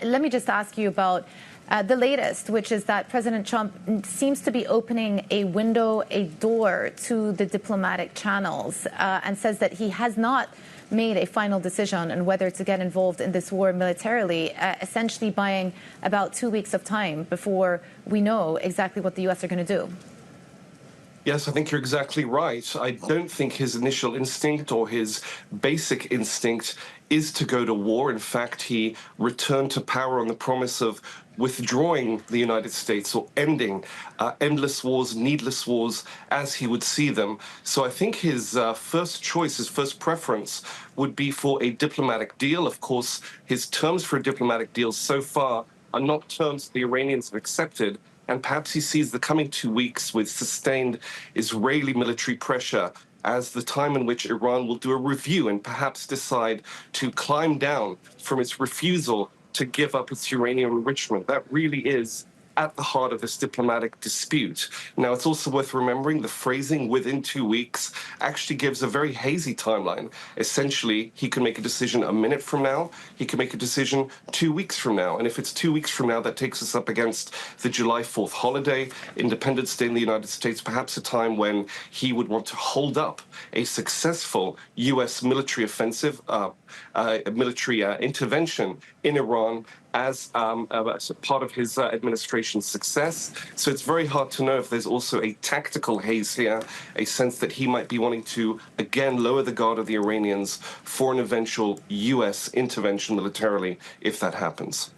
Let me just ask you about the latest, which is that President Trump seems to be opening a window, a door to the diplomatic channels, and says that he has not made a final decision on whether to get involved in this war militarily, essentially buying about 2 weeks of time before we know exactly what the U.S. are going to do. Yes, I think you're exactly right. I don't think his initial instinct or his basic instinct is to go to war. In fact, he returned to power on the promise of withdrawing the United States or ending endless wars, needless wars, as he would see them. So I think his first choice, his first preference would be for a diplomatic deal. Of course, his terms for a diplomatic deal so far are not terms the Iranians have accepted. And perhaps he sees the coming 2 weeks with sustained Israeli military pressure as the time in which Iran will do a review and perhaps decide to climb down from its refusal to give up its uranium enrichment. That really is at the heart of this diplomatic dispute. Now, it's also worth remembering the phrasing within 2 weeks actually gives a very hazy timeline. Essentially, he can make a decision a minute from now. He can make a decision 2 weeks from now. And if it's 2 weeks from now, that takes us up against the July 4th holiday, Independence Day in the United States, perhaps a time when he would want to hold up a successful U.S. military offensive, military intervention in Iran as part of his administration's success. So it's very hard to know if there's also a tactical haze here, a sense that he might be wanting to, again, lower the guard of the Iranians for an eventual U.S. intervention militarily, if that happens.